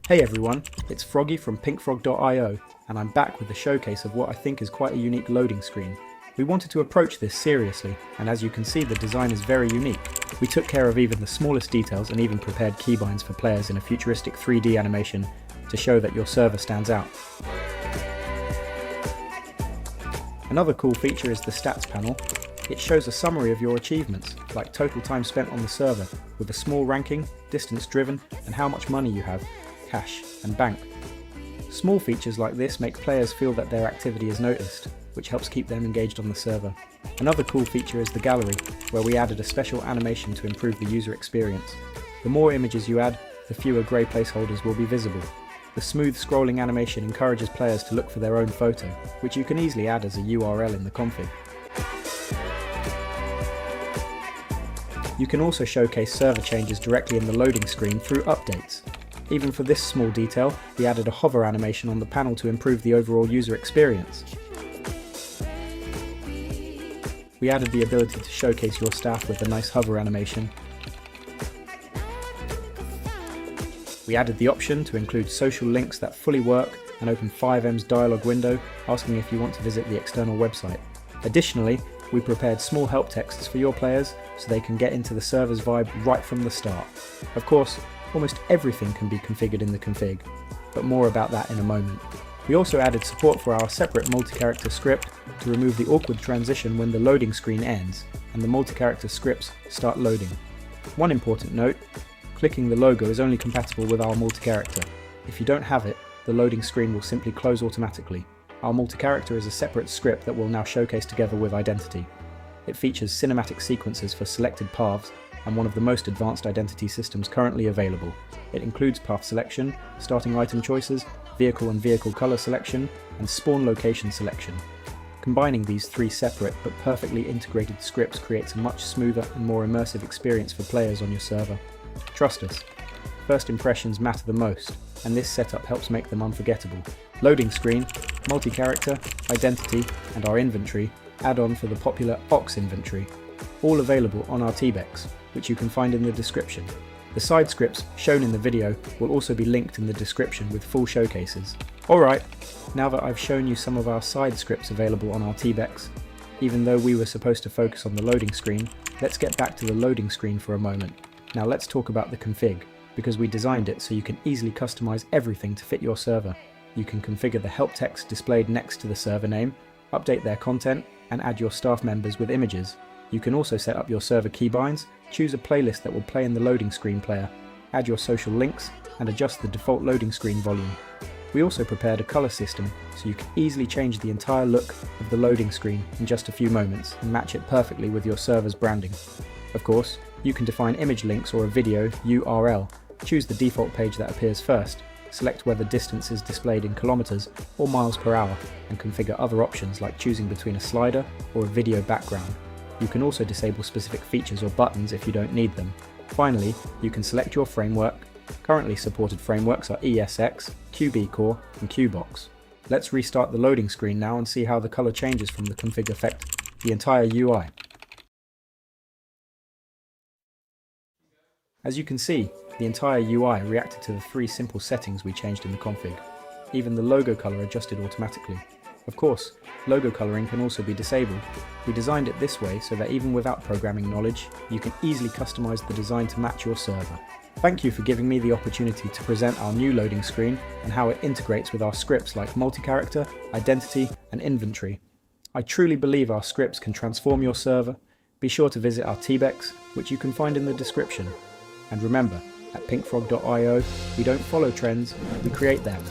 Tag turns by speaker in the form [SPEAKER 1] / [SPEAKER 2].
[SPEAKER 1] Hey everyone, it's Froggy from PinkFrog.io, and I'm back with a showcase of what I think is quite a unique loading screen. We wanted to approach this seriously, and as you can see the design is very unique. We took care of even the smallest details and even prepared keybinds for players in a futuristic 3D animation to show that your server stands out. Another cool feature is the stats panel. It shows a summary of your achievements, like total time spent on the server, with a small ranking, distance driven, and how much money you have, cash, and bank. Small features like this make players feel that their activity is noticed, which helps keep them engaged on the server. Another cool feature is the gallery, where we added a special animation to improve the user experience. The more images you add, the fewer grey placeholders will be visible. The smooth scrolling animation encourages players to look for their own photo, which you can easily add as a URL in the config. You can also showcase server changes directly in the loading screen through updates. Even for this small detail, we added a hover animation on the panel to improve the overall user experience. We added the ability to showcase your staff with a nice hover animation. We added the option to include social links that fully work and open Fivem's dialog window, asking if you want to visit the external website. Additionally, we prepared small help texts for your players so they can get into the server's vibe right from the start. Of course, almost everything can be configured in the config, but more about that in a moment. We also added support for our separate multicharacter script to remove the awkward transition when the loading screen ends and the multicharacter scripts start loading. One important note, clicking the logo is only compatible with our multicharacter. If you don't have it, the loading screen will simply close automatically. Our multicharacter is a separate script that we'll now showcase together with Identity. It features cinematic sequences for selected paths and one of the most advanced identity systems currently available. It includes path selection, starting item choices, vehicle and vehicle color selection, and spawn location selection. Combining these three separate but perfectly integrated scripts creates a much smoother and more immersive experience for players on your server. Trust us, first impressions matter the most, and this setup helps make them unforgettable. Loading screen, multi-character, identity, and our inventory add-on for the popular OkOk inventory, all available on our QBOX, which you can find in the description. The side scripts shown in the video will also be linked in the description with full showcases. Alright, now that I've shown you some of our side scripts available on our QBOX, even though we were supposed to focus on the loading screen, let's get back to the loading screen for a moment. Now let's talk about the config, because we designed it so you can easily customize everything to fit your server. You can configure the help text displayed next to the server name, update their content, and add your staff members with images. You can also set up your server keybinds, choose a playlist that will play in the loading screen player, add your social links, and adjust the default loading screen volume. We also prepared a color system so you can easily change the entire look of the loading screen in just a few moments and match it perfectly with your server's branding. Of course, you can define image links or a video URL, choose the default page that appears first, select whether distance is displayed in kilometers or miles per hour, and configure other options like choosing between a slider or a video background. You can also disable specific features or buttons if you don't need them. Finally, you can select your framework. Currently supported frameworks are ESX, Rcore, and QBOX. Let's restart the loading screen now and see how the color changes from the config affect the entire UI. As you can see, the entire UI reacted to the three simple settings we changed in the config. Even the logo color adjusted automatically. Of course, logo coloring can also be disabled. We designed it this way so that even without programming knowledge, you can easily customize the design to match your server. Thank you for giving me the opportunity to present our new loading screen and how it integrates with our scripts like multi-character, identity, and inventory. I truly believe our scripts can transform your server. Be sure to visit our QBOX, which you can find in the description. And remember, at PinkFrog.io, we don't follow trends, we create them.